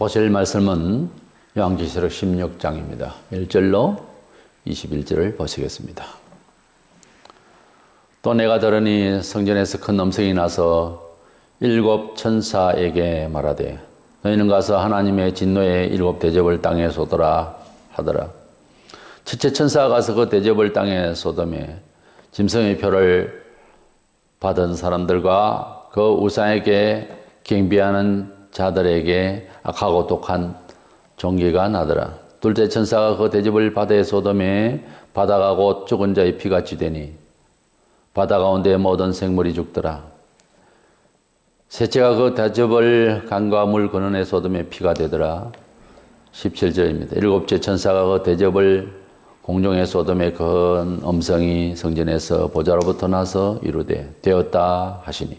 보실 말씀은 요한계시록 16장입니다. 1절로 21절을 보시겠습니다. 또 내가 들으니 성전에서 큰 음성이 나서 일곱 천사에게 말하되 너희는 가서 하나님의 진노의 일곱 대접을 땅에 쏟으라 하더라. 첫째 천사가 가서 그 대접을 땅에 쏟음에 짐승의 표를 받은 사람들과 그 우상에게 경배하는 자들에게 악하고 독한 종기가 나더라. 둘째 천사가 그 대접을 바다에 쏟음에 바다가 곧 죽은 자의 피같이 되니 바다 가운데 모든 생물이 죽더라. 셋째가 그 대접을 강과 물 근원에 쏟음에 피가 되더라. 17절입니다. 일곱째 천사가 그 대접을 공중에 쏟음에 큰 음성이 성전에서 보좌로부터 나서 이르되 되었다 하시니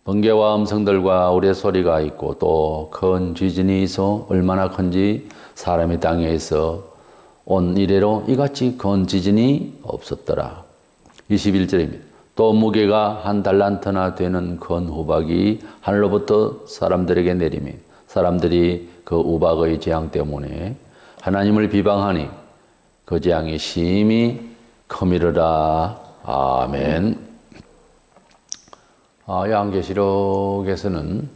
번개와 음성들과 우리의 소리가 있고 또 큰 지진이 있어 얼마나 큰지 사람이 땅에서 온 이래로 이같이 큰 지진이 없었더라. 21절입니다. 또 무게가 한 달란트나 되는 큰 우박이 하늘로부터 사람들에게 내리며 사람들이 그 우박의 재앙 때문에 하나님을 비방하니 그 재앙이 심히 커미르라. 아멘. 요한계시록에서는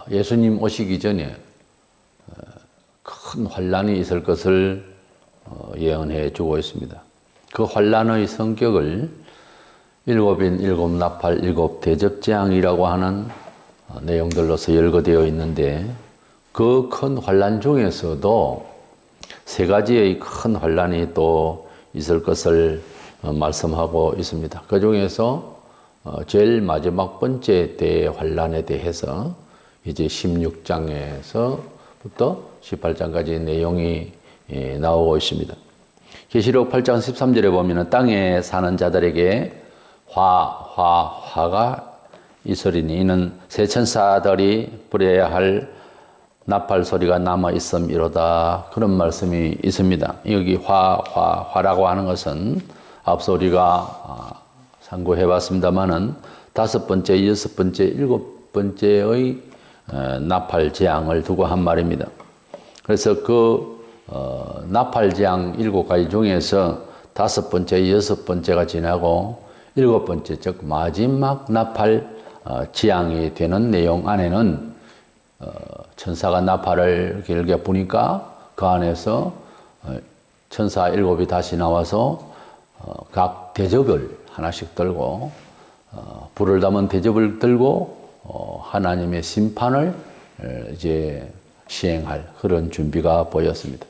예수님 오시기 전에 큰 환란이 있을 것을 예언해 주고 있습니다. 그 환란의 성격을 일곱인 일곱 나팔 일곱 대접재앙이라고 하는 내용들로서 열거되어 있는데 그 큰 환란 중에서도 세 가지의 큰 환란이 또 있을 것을 말씀하고 있습니다. 그 중에서 제일 마지막 번째 대환란에 대해서 이제 16장에서부터 18장까지 내용이 나오고 있습니다. 계시록 8장 13절에 보면 땅에 사는 자들에게 화가 있으리니 이는 세 천사들이 부려야 할 나팔 소리가 남아 있음이로다. 그런 말씀이 있습니다. 여기 화라고 하는 것은 앞서 우리가 상고해 봤습니다만은 다섯 번째, 여섯 번째, 일곱 번째의 나팔 재앙을 두고 한 말입니다. 그래서 그 나팔 재앙 일곱 가지 중에서 다섯 번째, 여섯 번째가 지나고 일곱 번째, 즉 마지막 나팔 재앙이 되는 내용 안에는 천사가 나팔을 길게 부니까 그 안에서 천사 일곱이 다시 나와서 각 대접을 하나씩 들고 불을 담은 대접을 들고 하나님의 심판을 이제 시행할 그런 준비가 보였습니다.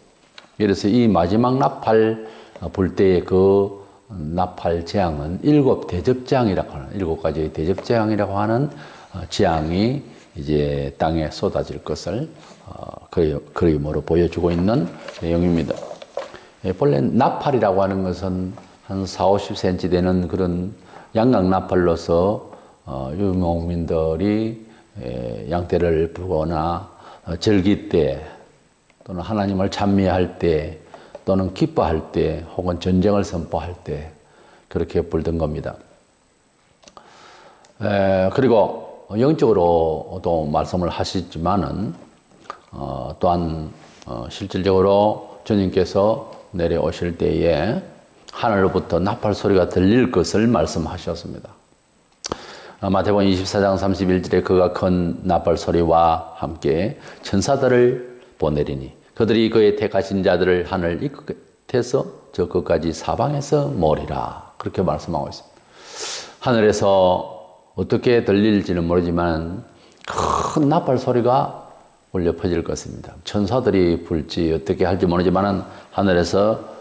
그래서 이 마지막 나팔 불 때의 그 나팔 재앙은 일곱 대접재앙이라고 하는 일곱 가지의 대접재앙이라고 하는 재앙이 이제 땅에 쏟아질 것을 그림으로 보여주고 있는 내용입니다. 본래 나팔이라고 하는 것은 한 40-50cm 되는 그런 양각 나팔로서 유목민들이 양떼를 부거나 절기 때 또는 하나님을 찬미할 때 또는 기뻐할 때 혹은 전쟁을 선포할 때 그렇게 불던 겁니다. 그리고 영적으로도 말씀을 하시지만은 또한 실질적으로 주님께서 내려오실 때에 하늘로부터 나팔 소리가 들릴 것을 말씀하셨습니다. 마태복음 24장 31절에 그가 큰 나팔 소리와 함께 천사들을 보내리니 그들이 그의 택하신 자들을 하늘 이 끝에서 저 끝까지 사방에서 모으리라. 그렇게 말씀하고 있습니다. 하늘에서 어떻게 들릴지는 모르지만 큰 나팔 소리가 울려 퍼질 것입니다. 천사들이 불지 어떻게 할지 모르지만 하늘에서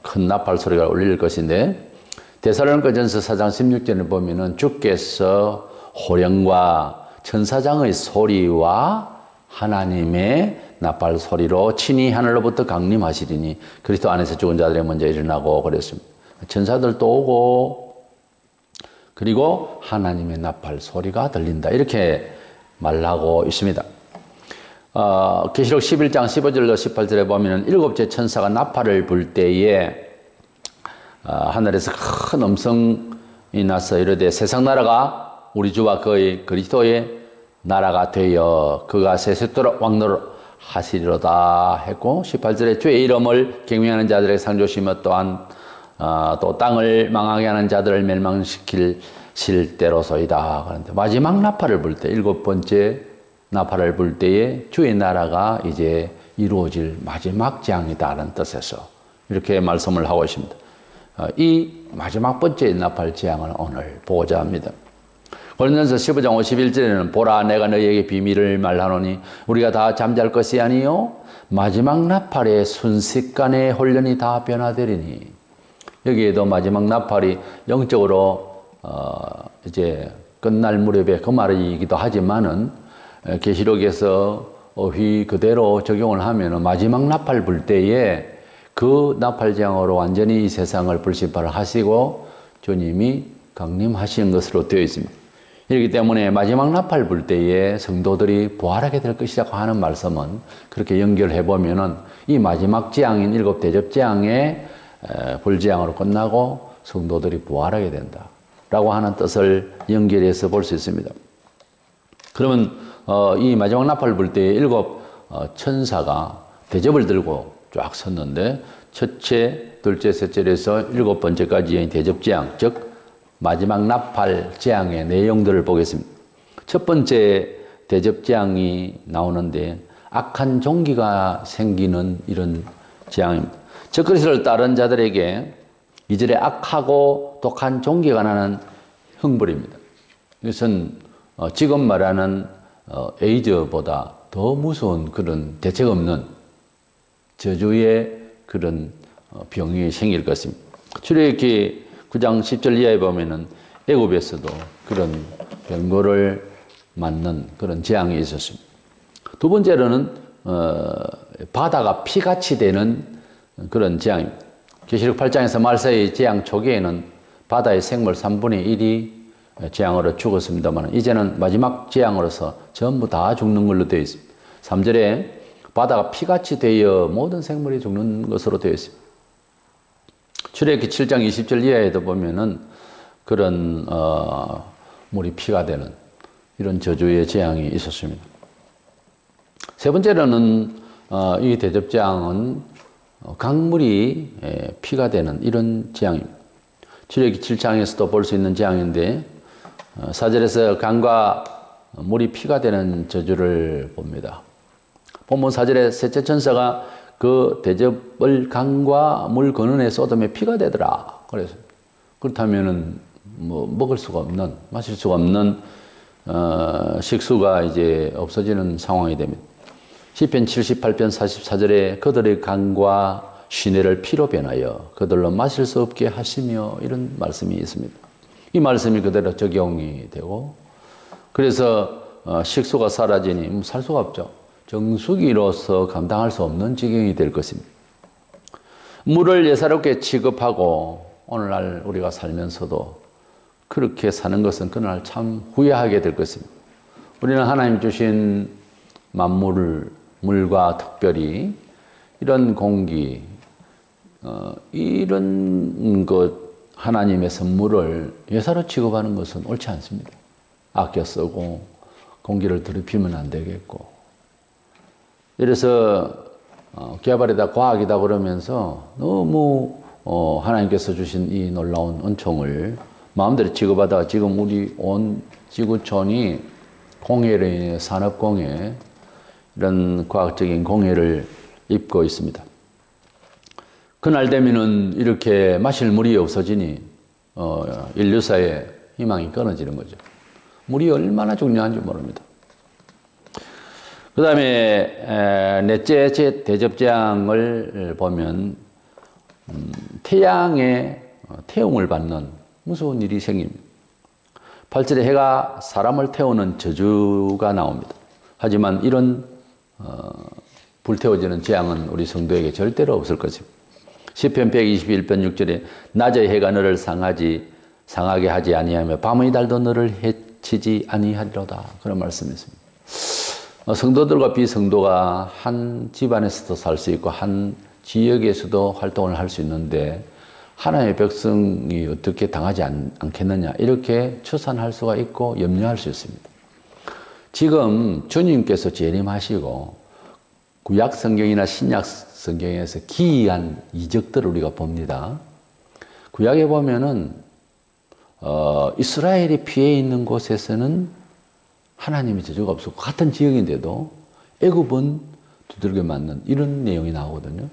큰 나팔 소리가 울릴 것인데 데살로니가전서 4장 16절에 보면은 주께서 호령과 천사장의 소리와 하나님의 나팔 소리로 친히 하늘로부터 강림하시리니 그리스도 안에서 죽은 자들이 먼저 일어나고 그랬습니다. 천사들도 오고 그리고 하나님의 나팔 소리가 들린다. 이렇게 말하고 있습니다. 계시록 11장 15절로 18절에 보면 일곱째 천사가 나팔을 불 때에 하늘에서 큰 음성이 나서 이르되 세상 나라가 우리 주와 그의 그리스도의 나라가 되어 그가 세세토록 왕노를 하시리로다 했고 18절에 주의 이름을 경외하는 자들에게 상 주시며 또한 또 땅을 망하게 하는 자들을 멸망시킬 실대로소이다. 그런데 마지막 나팔을 불 때, 일곱 번째 나팔을 불 때에 주의 나라가 이제 이루어질 마지막 재앙이다라는 뜻에서 이렇게 말씀을 하고 있습니다. 이 마지막 번째 나팔 재앙을 오늘 보고자 합니다. 고린도전서 15장 51절에는 보라 내가 너희에게 비밀을 말하노니 우리가 다 잠잘 것이 아니요 마지막 나팔의 순식간에 혼련이 다 변화되리니, 여기에도 마지막 나팔이 영적으로 이제 끝날 무렵에 그 말이기도 하지만은 계시록에서 어휘 그대로 적용을 하면은 마지막 나팔 불 때에 그 나팔 재앙으로 완전히 이 세상을 불신파를 하시고 주님이 강림하시는 것으로 되어 있습니다. 이렇기 때문에 마지막 나팔 불 때에 성도들이 부활하게 될 것이라고 하는 말씀은 그렇게 연결해 보면은 이 마지막 재앙인 일곱 대접 재앙의 불재앙으로 끝나고 성도들이 부활하게 된다라고 하는 뜻을 연결해서 볼 수 있습니다. 그러면 이 마지막 나팔 불 때에 일곱 천사가 대접을 들고 쫙 섰는데 첫째, 둘째, 셋째에서 일곱 번째까지의 대접 재앙, 즉 마지막 나팔 재앙의 내용들을 보겠습니다. 첫 번째 대접 재앙이 나오는데 악한 종기가 생기는 이런 재앙입니다. 저 그리스도를 따른 자들에게 이절에 악하고 독한 종기가 나는 형벌입니다. 이것은 지금 말하는 에이즈보다 더 무서운 그런 대책 없는 저주의 그런 병이 생길 것입니다. 출애굽기 9장 10절 이하에 보면은 애굽에서도 그런 병고를 맞는 그런 재앙이 있었습니다. 두 번째로는 바다가 피같이 되는 그런 재앙입니다. 계시록 8장에서 말세의 재앙 초기에는 바다의 생물 3분의 1이 재앙으로 죽었습니다만 이제는 마지막 재앙으로서 전부 다 죽는 걸로 되어 있습니다. 3절에 바다가 피같이 되어 모든 생물이 죽는 것으로 되어 있습니다. 출애굽기 7장 20절 이하에도 보면은 그런 물이 피가 되는 이런 저주의 재앙이 있었습니다. 세 번째로는 이 대접재앙은 강물이 피가 되는 이런 재앙입니다. 출애굽기 7장에서도 볼 수 있는 재앙인데 4절에서 강과 물이 피가 되는 저주를 봅니다. 본문 4절에 셋째 천사가 그 대접을 강과 물 근원에 쏟으며 피가 되더라. 그래서 그렇다면은 뭐 먹을 수가 없는, 마실 수가 없는 식수가 이제 없어지는 상황이 됩니다. 시편 78편 44절에 그들의 강과 시내를 피로 변하여 그들로 마실 수 없게 하시며 이런 말씀이 있습니다. 이 말씀이 그대로 적용이 되고 그래서 식수가 사라지니 살 수가 없죠. 정수기로서 감당할 수 없는 지경이 될 것입니다. 물을 예사롭게 취급하고 오늘날 우리가 살면서도 그렇게 사는 것은 그날 참 후회하게 될 것입니다. 우리는 하나님 주신 만물을, 물과 특별히 이런 공기, 이런 것 하나님의 선물을 예사로 취급하는 것은 옳지 않습니다. 아껴 쓰고 공기를 더럽히면 안 되겠고 이래서 개발이다 과학이다 그러면서 너무 하나님께서 주신 이 놀라운 은총을 마음대로 취급하다가 지금 우리 온 지구촌이 공해로 인해 산업공해 이런 과학적인 공해를 입고 있습니다. 그날 되면은 이렇게 마실 물이 없어지니 인류사의 희망이 끊어지는 거죠. 물이 얼마나 중요한지 모릅니다. 그 다음에 넷째 대접재앙을 보면 태양의 태움을 받는 무서운 일이 생깁니다. 8절에 해가 사람을 태우는 저주가 나옵니다. 하지만 이런 불태워지는 재앙은 우리 성도에게 절대로 없을 것입니다. 시편 121편 6절에 낮의 해가 너를 상하게 하지 아니하며 밤의 달도 너를 해치지 아니하리로다. 그런 말씀이 있습니다. 성도들과 비성도가 한 집안에서도 살 수 있고 한 지역에서도 활동을 할 수 있는데 하나님의 백성이 어떻게 당하지 않겠느냐 이렇게 추산할 수가 있고 염려할 수 있습니다. 지금 주님께서 재림하시고 구약 성경이나 신약 성경에서 기이한 이적들을 우리가 봅니다. 구약에 보면은 이스라엘이 피해 있는 곳에서는 하나님의 저주가 없었고 같은 지역인데도 애굽은 두들겨 맞는 이런 내용이 나오거든요.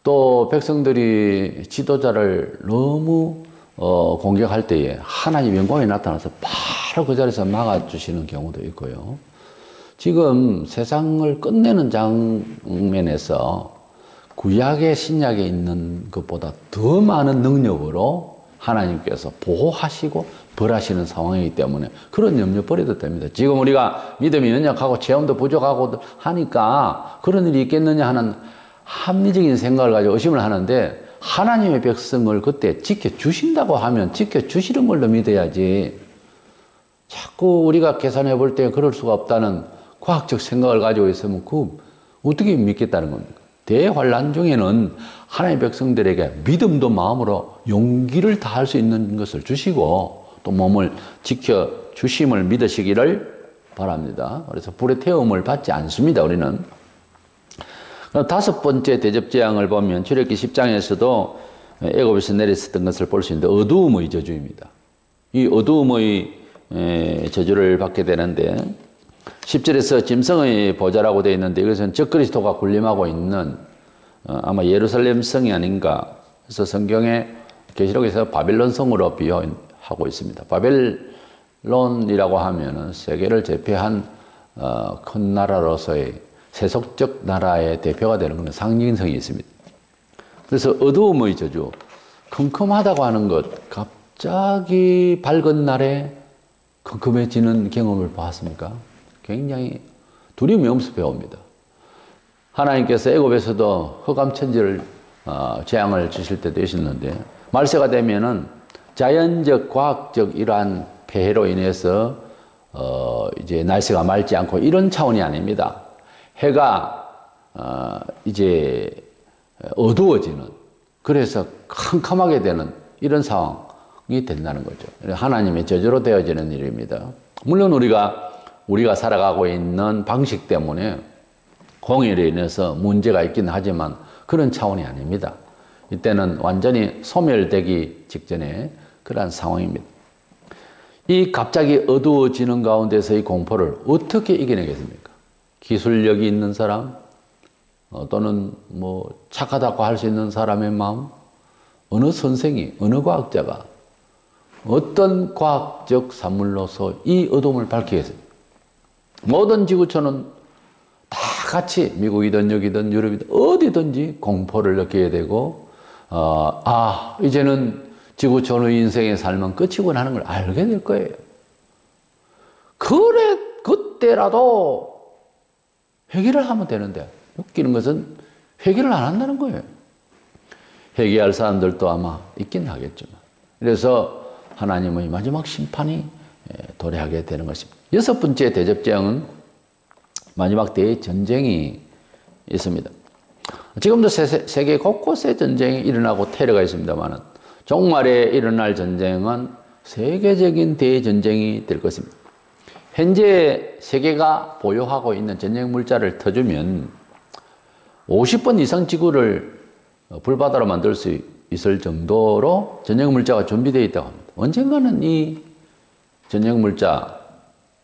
또 백성들이 지도자를 너무 공격할 때에 하나님 영광이 나타나서 바로 그 자리에서 막아주시는 경우도 있고요. 지금 세상을 끝내는 장면에서 구약의 신약에 있는 것보다 더 많은 능력으로 하나님께서 보호하시고 벌하시는 상황이기 때문에 그런 염려 버려도 됩니다. 지금 우리가 믿음이 연약하고 체험도 부족하고 하니까 그런 일이 있겠느냐 하는 합리적인 생각을 가지고 의심을 하는데 하나님의 백성을 그때 지켜주신다고 하면 지켜주시는 걸로 믿어야지 자꾸 우리가 계산해 볼 때 그럴 수가 없다는 과학적 생각을 가지고 있으면 그 어떻게 믿겠다는 겁니까? 대환란 중에는 하나님의 백성들에게 믿음도 마음으로 용기를 다할 수 있는 것을 주시고 또 몸을 지켜주심을 믿으시기를 바랍니다. 그래서 불의 태움을 받지 않습니다. 우리는. 다섯 번째 대접재앙을 보면 출애굽기 10장에서도 애굽에서 내렸었던 것을 볼 수 있는데 어두움의 저주입니다. 이 어두움의 저주를 받게 되는데 10절에서 짐승의 보좌라고 되어 있는데 이것은 적그리스도가 군림하고 있는 아마 예루살렘 성이 아닌가. 그래서 성경에 계시록에서 바벨론 성으로 비유하고 있습니다. 바벨론이라고 하면은 세계를 제패한 큰 나라로서의 세속적 나라의 대표가 되는 것은 상징성이 있습니다. 그래서 어두움의 저주, 컴컴하다고 하는 것, 갑자기 밝은 날에 컴컴해지는 경험을 보았습니까? 굉장히 두려움이 엄습해 옵니다. 하나님께서 애굽에서도 흑암천지를 재앙을 주실 때도 있었는데 말세가 되면은 자연적, 과학적 이러한 폐해로 인해서 이제 날씨가 맑지 않고 이런 차원이 아닙니다. 해가 이제 어두워지는 그래서 캄캄하게 되는 이런 상황이 된다는 거죠. 하나님의 저주로 되어지는 일입니다. 물론 우리가 살아가고 있는 방식 때문에 공일에 인해서 문제가 있긴 하지만 그런 차원이 아닙니다. 이때는 완전히 소멸되기 직전에 그러한 상황입니다. 이 갑자기 어두워지는 가운데서의 공포를 어떻게 이겨내겠습니까? 기술력이 있는 사람 또는 뭐 착하다고 할 수 있는 사람의 마음, 어느 선생이, 어느 과학자가 어떤 과학적 산물로서 이 어둠을 밝히겠습니까? 모든 지구촌은 다 같이 미국이든 여기든 유럽이든 어디든지 공포를 느끼게 되고 이제는 지구촌의 인생의 삶은 끝이구나 하는 걸 알게 될 거예요. 그래 그때라도 회개를 하면 되는데 웃기는 것은 회개를 안 한다는 거예요. 회개할 사람들도 아마 있긴 하겠지만 그래서 하나님의 마지막 심판이 도래하게 되는 것입니다. 여섯 번째 대접재앙은 마지막 때의 전쟁이 있습니다. 지금도 세계 곳곳에 전쟁이 일어나고 테러가 있습니다만 종말에 일어날 전쟁은 세계적인 대전쟁이 될 것입니다. 현재 세계가 보유하고 있는 전쟁 물자를 터주면 50번 이상 지구를 불바다로 만들 수 있을 정도로 전쟁 물자가 준비되어 있다고 합니다. 언젠가는 이 전쟁 물자,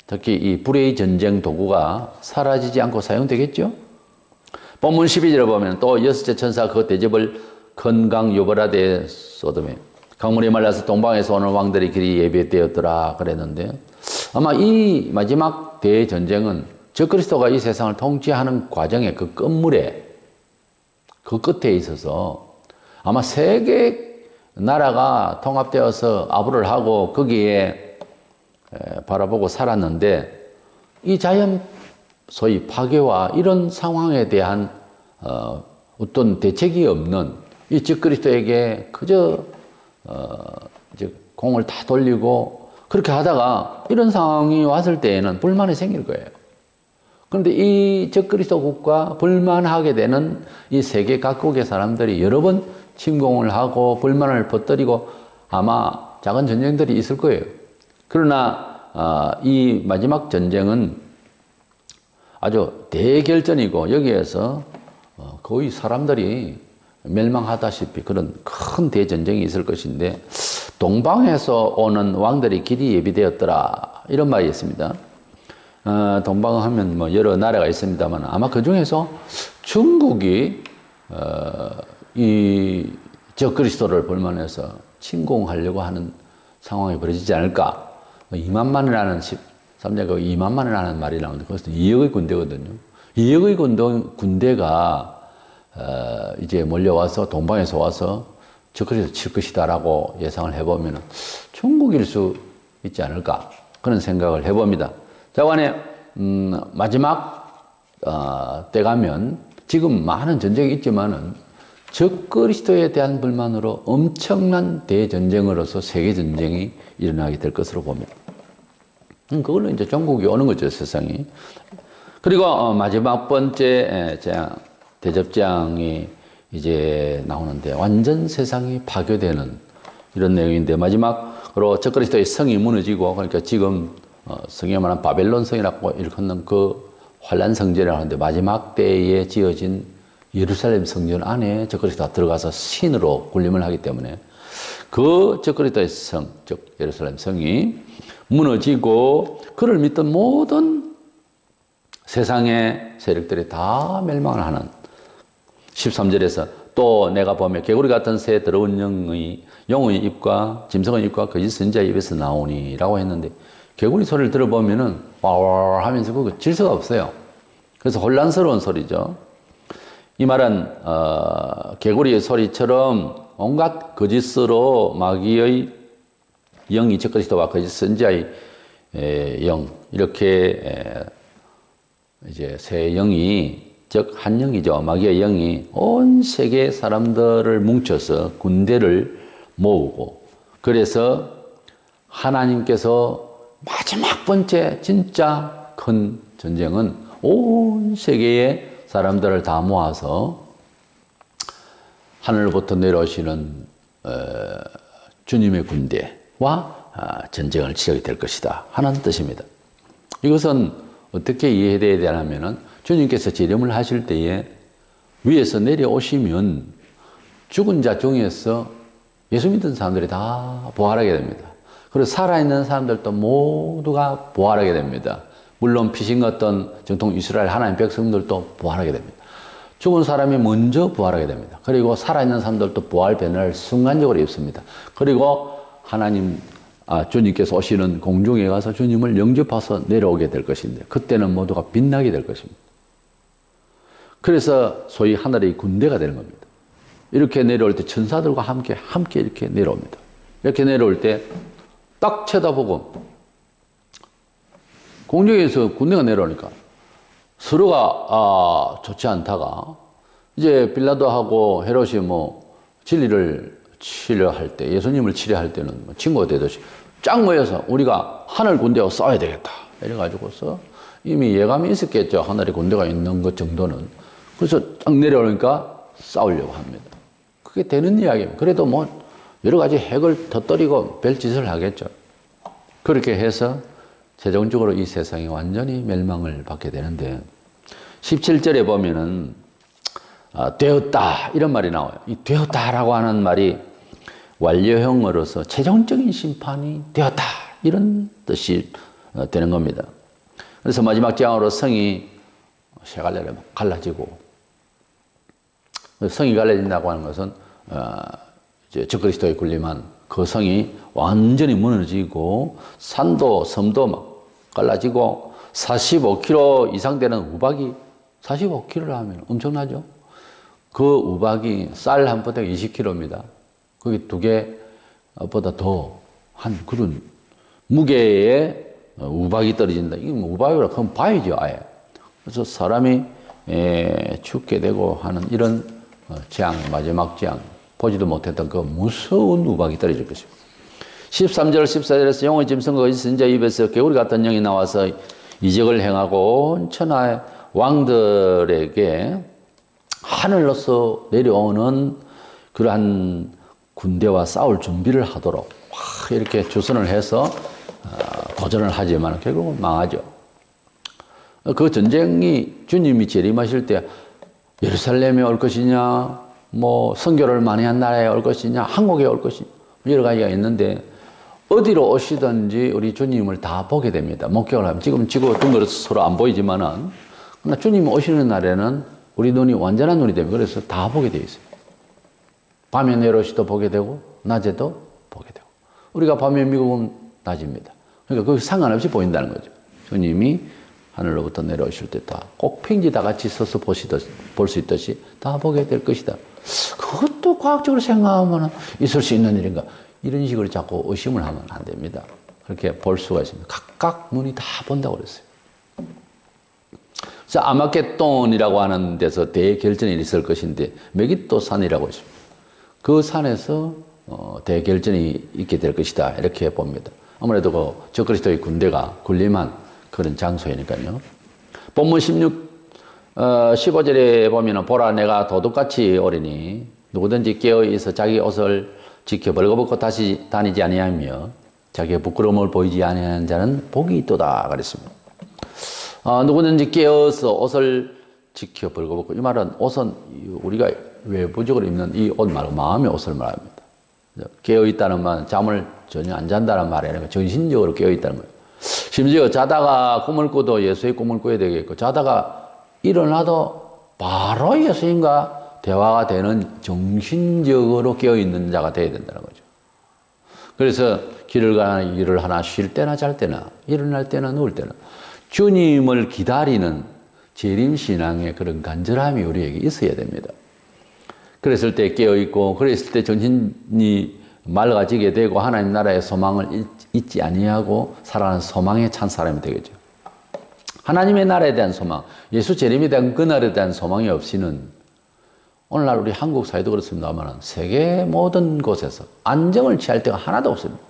특히 이 불의 전쟁 도구가 사라지지 않고 사용되겠죠? 본문 12절에 보면 또 여섯째 천사가 그 대접을 큰 강 유브라데 쏟음에 강물이 말라서 동방에서 오는 왕들의 길이 예비되었더라 그랬는데 아마 이 마지막 대전쟁은 적그리스도가 이 세상을 통치하는 과정의 그 끝물에 그 끝에 있어서 아마 세계 나라가 통합되어서 아부를 하고 거기에 바라보고 살았는데 이 자연 소위 파괴와 이런 상황에 대한 어떤 대책이 없는 이 적그리스도에게 그저 이제 공을 다 돌리고 그렇게 하다가 이런 상황이 왔을 때에는 불만이 생길 거예요. 그런데 이 적그리스도 국가 불만하게 되는 이 세계 각국의 사람들이 여러 번 침공을 하고 불만을 퍼뜨리고 아마 작은 전쟁들이 있을 거예요. 그러나 이 마지막 전쟁은 아주 대결전이고 여기에서 거의 사람들이 멸망하다시피 그런 큰 대전쟁이 있을 것인데 동방에서 오는 왕들이 길이 예비되었더라 이런 말이 있습니다. 동방 하면 뭐 여러 나라가 있습니다만 아마 그 중에서 중국이 이 적그리스도를 볼만해서 침공하려고 하는 상황이 벌어지지 않을까. 2만만이라는 13절 2만만이라는 말이 나오는데 그것은 2억의 군대거든요. 2억의 군대가 이제 몰려와서 동방에서 와서 적그리스도 칠 것이다라고 예상을 해보면 중국일 수 있지 않을까 그런 생각을 해봅니다. 자관에 마지막 때 가면 지금 많은 전쟁이 있지만은 적그리스도에 대한 불만으로 엄청난 대전쟁으로서 세계전쟁이 일어나게 될 것으로 봅니다. 그걸로 이제 종국이 오는 거죠, 세상이. 그리고 마지막 번째 대접장이 이제 나오는데 완전 세상이 파괴되는 이런 내용인데 마지막으로 적그리스도의 성이 무너지고 그러니까 지금 성에 말하는 바벨론 성이라고 일컫는 그 환란 성전이라고 하는데 마지막 때에 지어진 예루살렘 성전 안에 적그리스도가 들어가서 신으로 군림을 하기 때문에 그 적그리스도의 성, 즉 예루살렘 성이 무너지고 그를 믿던 모든 세상의 세력들이 다 멸망을 하는 13절에서 또 내가 보며 개구리 같은 새 더러운 영의 입과 짐승의 입과 거짓 선지자의 입에서 나오니 라고 했는데 개구리 소리를 들어보면은 와와 하면서 그 질서가 없어요. 그래서 혼란스러운 소리죠. 이 말은 개구리의 소리처럼 온갖 거짓으로 마귀의 영이 적그리스도와 거짓 선지자의 영 이렇게 이제 세 영이 즉 한 영이죠. 마귀의 영이 온 세계 사람들을 뭉쳐서 군대를 모으고 그래서 하나님께서 마지막 번째 진짜 큰 전쟁은 온 세계의 사람들을 다 모아서 하늘부터 내려오시는 주님의 군대와 전쟁을 치르게 될 것이다 하는 뜻입니다. 이것은 어떻게 이해되어야 되냐면은 주님께서 재림을 하실 때에 위에서 내려오시면 죽은 자 중에서 예수 믿은 사람들이 다 부활하게 됩니다. 그리고 살아있는 사람들도 모두가 부활하게 됩니다. 물론 피신 같던 정통 이스라엘 하나님 백성들도 부활하게 됩니다. 죽은 사람이 먼저 부활하게 됩니다. 그리고 살아있는 사람들도 부활 변화를 순간적으로 입습니다. 그리고 주님께서 오시는 공중에 가서 주님을 영접해서 내려오게 될 것인데 그때는 모두가 빛나게 될 것입니다. 그래서 소위 하늘의 군대가 되는 겁니다. 이렇게 내려올 때 천사들과 함께 이렇게 내려옵니다. 이렇게 내려올 때 딱 쳐다보고 공중에서 군대가 내려오니까 서로가 좋지 않다가 이제 빌라도하고 헤롯이 진리를 치료할 때 예수님을 치료할 때는 친구가 되듯이 쫙 모여서 우리가 하늘 군대와 싸워야 되겠다 이래가지고서 이미 예감이 있었겠죠. 하늘의 군대가 있는 것 정도는. 그래서 쫙 내려오니까 싸우려고 합니다. 그게 되는 이야기입니다. 그래도 여러 가지 핵을 터뜨리고 별짓을 하겠죠. 그렇게 해서 최종적으로 이 세상이 완전히 멸망을 받게 되는데 17절에 보면은 되었다 이런 말이 나와요. 이 되었다라고 하는 말이 완료형으로서 최종적인 심판이 되었다 이런 뜻이 되는 겁니다. 그래서 마지막 재앙으로 성이 세 갈래로 갈라지고 성이 갈라진다고 하는 것은 이제 적그리스도에 군림한 그 성이 완전히 무너지고 산도 섬도 막 갈라지고 45km 이상 되는 우박이 45km를 하면 엄청나죠. 그 우박이 쌀 한 포대가 20kg입니다. 그게 두 개보다 더 한 그런 무게의 우박이 떨어진다. 이게 우박이라 그럼 바위죠, 아예. 그래서 사람이 죽게 되고 하는 이런 재앙, 마지막 재앙, 보지도 못했던 그 무서운 우박이 떨어질 것입니다. 13절, 14절에서 영의 짐승과 거짓 선지자 입에서 개구리 같은 영이 나와서 이적을 행하고 온 천하의 왕들에게 하늘로서 내려오는 그러한 군대와 싸울 준비를 하도록 이렇게 주선을 해서 도전을 하지만 결국은 망하죠. 그 전쟁이 주님이 재림하실 때 예루살렘에 올 것이냐, 뭐 선교를 많이 한 나라에 올 것이냐, 한국에 올 것이냐, 여러 가지가 있는데 어디로 오시든지 우리 주님을 다 보게 됩니다. 목격을 하면 지금 지구 둥그려서 서로 안 보이지만은 그러나 주님 오시는 날에는 우리 눈이 완전한 눈이 됩니다. 그래서 다 보게 되어 있어요. 밤에 내려오시도 보게 되고 낮에도 보게 되고 우리가 밤에 미국은 낮입니다. 그러니까 그 상관없이 보인다는 거죠. 주님이 하늘로부터 내려오실 때 다 꼭 팽지 다 같이 서서 볼 수 있듯이 다 보게 될 것이다. 그것도 과학적으로 생각하면 있을 수 있는 일인가? 이런 식으로 자꾸 의심을 하면 안 됩니다. 그렇게 볼 수가 있습니다. 각각 눈이 다 본다고 그랬어요. 자, 아마겟돈이라고 하는 데서 대결전이 있을 것인데 메기또 산이라고 있습니다. 그 산에서 대결전이 있게 될 것이다. 이렇게 봅니다. 아무래도 그 적그리스도의 군대가 군림한 그런 장소이니까요. 본문 15절에 보면은 보라 내가 도둑같이 오리니 누구든지 깨어 있어 자기 옷을 지켜 벌거벗고 다시 다니지 아니하며 자기의 부끄러움을 보이지 아니하는 자는 복이 있도다 그랬습니다. 누구든지 깨어서 옷을 지켜 벌거벗고, 이 말은 옷은 우리가 외부적으로 입는 이 옷 말고 마음의 옷을 말합니다. 깨어 있다는 말은 잠을 전혀 안 잔다는 말이 아니라 정신적으로 깨어 있다는 거예요. 심지어 자다가 꿈을 꾸도 예수의 꿈을 꿔야 되겠고, 자다가 일어나도 바로 예수님과 대화가 되는 정신적으로 깨어있는 자가 되어야 된다는 거죠. 그래서 길을 가나 일을 하나 쉴 때나 잘 때나 일어날 때나 누울 때나 주님을 기다리는 재림신앙의 그런 간절함이 우리에게 있어야 됩니다. 그랬을 때 깨어있고, 그랬을 때 정신이 맑아지게 되고 하나님 나라의 소망을 잊지 아니하고 살아가는 소망에 찬 사람이 되겠죠. 하나님의 나라에 대한 소망, 예수 재림에 대한 그날에 대한 소망이 없이는 오늘날 우리 한국 사회도 그렇습니다만 세계 모든 곳에서 안정을 취할 데가 하나도 없습니다.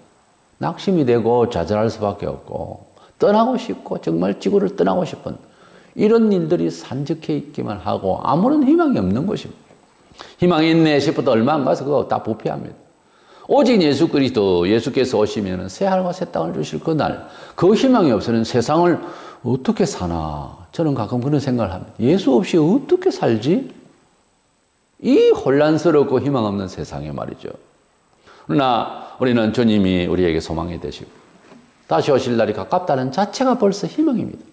낙심이 되고 좌절할 수밖에 없고 떠나고 싶고 정말 지구를 떠나고 싶은 이런 일들이 산적해 있기만 하고 아무런 희망이 없는 것입니다. 희망이 있네 싶어도 얼마 안 가서 그거 다 부패합니다. 오직 예수 그리스도, 예수께서 오시면 새 하늘과 새 땅을 주실 그날, 그 희망이 없으면 세상을 어떻게 사나, 저는 가끔 그런 생각을 합니다. 예수 없이 어떻게 살지? 이 혼란스럽고 희망 없는 세상에 말이죠. 그러나 우리는 주님이 우리에게 소망이 되시고 다시 오실 날이 가깝다는 자체가 벌써 희망입니다.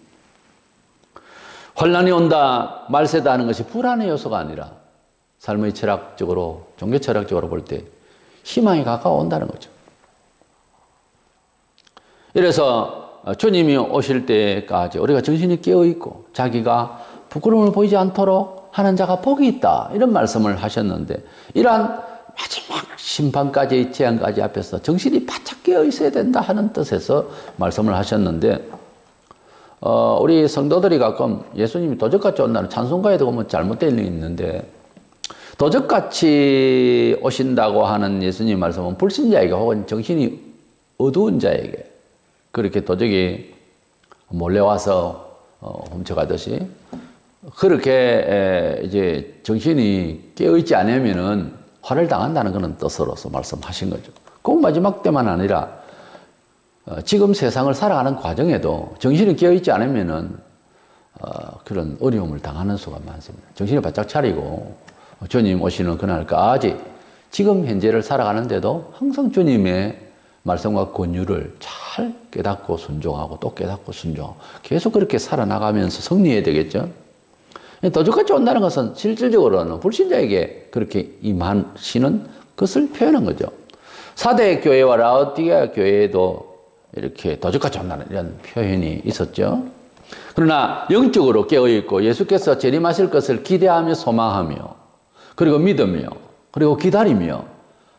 혼란이 온다, 말세다 하는 것이 불안의 요소가 아니라 삶의 철학적으로, 종교 철학적으로 볼 때 희망이 가까워온다는 거죠. 이래서 주님이 오실 때까지 우리가 정신이 깨어있고 자기가 부끄러움을 보이지 않도록 하는 자가 복이 있다, 이런 말씀을 하셨는데, 이러한 마지막 심판까지, 재앙까지 앞에서 정신이 바짝 깨어있어야 된다 하는 뜻에서 말씀을 하셨는데, 우리 성도들이 가끔 예수님이 도적같이 온다는 찬송가에도 보면 잘못되어 있는데, 도적같이 오신다고 하는 예수님 말씀은 불신자에게 혹은 정신이 어두운 자에게 그렇게 도적이 몰래 와서 훔쳐가듯이 그렇게 이제 정신이 깨어있지 않으면은 화를 당한다는 그런 뜻으로서 말씀하신 거죠. 꼭 마지막 때만 아니라 지금 세상을 살아가는 과정에도 정신이 깨어있지 않으면은 그런 어려움을 당하는 수가 많습니다. 정신을 바짝 차리고 주님 오시는 그날까지 지금 현재를 살아가는데도 항상 주님의 말씀과 권유를 잘 깨닫고 순종하고 또 깨닫고 순종하고 계속 그렇게 살아나가면서 승리해야 되겠죠. 도적같이 온다는 것은 실질적으로는 불신자에게 그렇게 임하시는 것을 표현한 거죠. 사대 교회와 라오디게아 교회에도 이렇게 도적같이 온다는 이런 표현이 있었죠. 그러나 영적으로 깨어있고 예수께서 재림하실 것을 기대하며 소망하며 그리고 믿으며 그리고 기다리며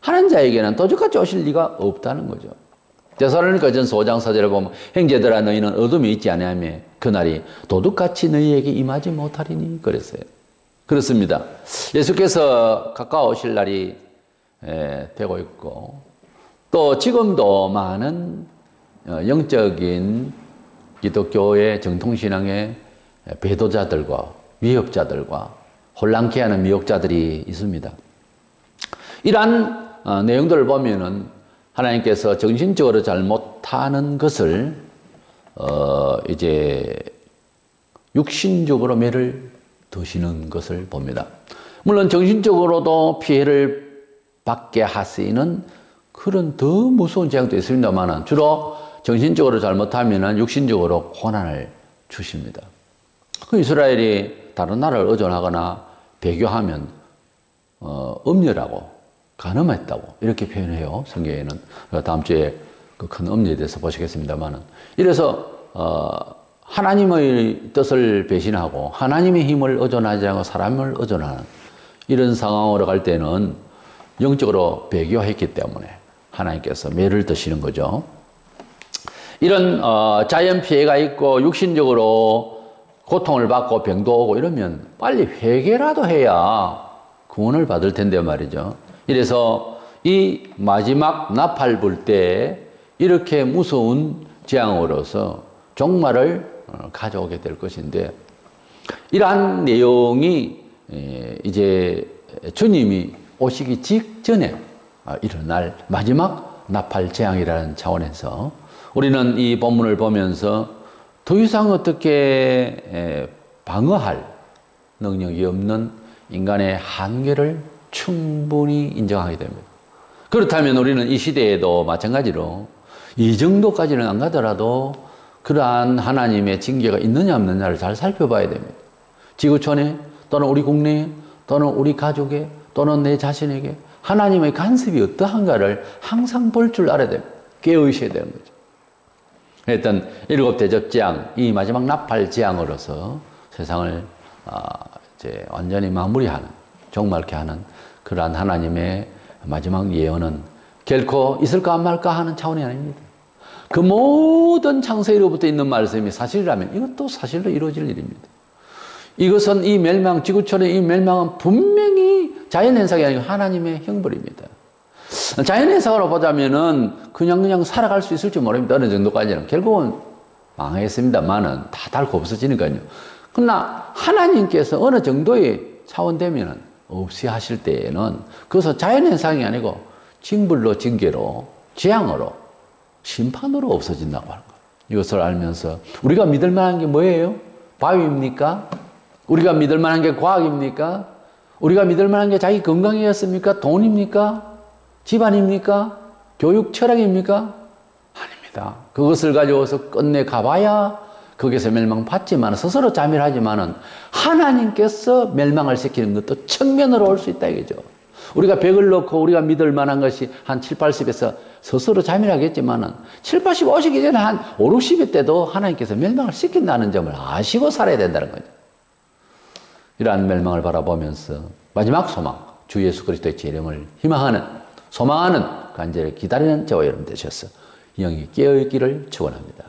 하는 자에게는 도적같이 오실 리가 없다는 거죠. 데살로니가전서 5장 4절에 보면 형제들아 너희는 어둠이 있지 아니하며 그날이 도둑같이 너희에게 임하지 못하리니 그랬어요. 그렇습니다. 예수께서 가까우실 날이 되고 있고 또 지금도 많은 영적인 기독교의 정통신앙의 배도자들과 위협자들과 혼란케 하는 미혹자들이 있습니다. 이러한 내용들을 보면은 하나님께서 정신적으로 잘못하는 것을 이제 육신적으로 매를 드시는 것을 봅니다. 물론 정신적으로도 피해를 받게 하시는 그런 더 무서운 재앙도 있습니다만 주로 정신적으로 잘못하면 육신적으로 고난을 주십니다. 그 이스라엘이 다른 나라를 의존하거나 배교하면 음녀라고 간음했다고 이렇게 표현해요. 성경에는. 다음 주에 그 큰 음녀에 대해서 보시겠습니다만 이래서 하나님의 뜻을 배신하고 하나님의 힘을 의존하지 않고 사람을 의존하는 이런 상황으로 갈 때는 영적으로 배교했기 때문에 하나님께서 매를 드시는 거죠. 이런 자연 피해가 있고 육신적으로 고통을 받고 병도 오고 이러면 빨리 회개라도 해야 구원을 받을 텐데 말이죠. 이래서 이 마지막 나팔 불 때 이렇게 무서운 재앙으로서 종말을 가져오게 될 것인데 이러한 내용이 이제 주님이 오시기 직전에 일어날 마지막 나팔 재앙이라는 차원에서 우리는 이 본문을 보면서 더 이상 어떻게 방어할 능력이 없는 인간의 한계를 충분히 인정하게 됩니다. 그렇다면 우리는 이 시대에도 마찬가지로 이 정도까지는 안 가더라도 그러한 하나님의 징계가 있느냐 없느냐를 잘 살펴봐야 됩니다. 지구촌에 또는 우리 국내에 또는 우리 가족에 또는 내 자신에게 하나님의 간섭이 어떠한가를 항상 볼 줄 알아야 됩니다. 깨어있어야 되는 거죠. 일단 일곱 대접 재앙, 이 마지막 나팔 재앙으로서 세상을 이제 완전히 마무리하는, 종말케 하는 그러한 하나님의 마지막 예언은 결코 있을까 말까 하는 차원이 아닙니다. 그 모든 창세기로부터 있는 말씀이 사실이라면 이것도 사실로 이루어질 일입니다. 이것은 이 멸망, 지구촌의 이 멸망은 분명히 자연현상이 아니고 하나님의 형벌입니다. 자연현상으로 보자면은 그냥 살아갈 수 있을지 모릅니다. 어느 정도까지는. 결국은 망했습니다만은 다 닳고 없어지니까요. 그러나 하나님께서 어느 정도의 차원 되면은 없이 하실 때에는 그것은 자연현상이 아니고 징벌로, 징계로, 재앙으로, 심판으로 없어진다고 하는 거예요. 이것을 알면서 우리가 믿을 만한 게 뭐예요? 바위입니까? 우리가 믿을 만한 게 과학입니까? 우리가 믿을 만한 게 자기 건강이었습니까? 돈입니까? 집안입니까? 교육 철학입니까? 아닙니다. 그것을 가져와서 끝내 가봐야 거기서 멸망받지만 스스로 자멸하지만은 하나님께서 멸망을 시키는 것도 측면으로 올 수 있다 이거죠. 우리가 100을 넣고 우리가 믿을 만한 것이 한 7, 80에서 스스로 자멸하겠지만은 7, 80 오시기 전에 한 5, 60일 때도 하나님께서 멸망을 시킨다는 점을 아시고 살아야 된다는 거죠. 이러한 멸망을 바라보면서 마지막 소망, 주 예수 그리스도의 재림을 희망하는, 소망하는 간절히 기다리는 저와 여러분 되셔서 영이 깨어있기를 축원합니다.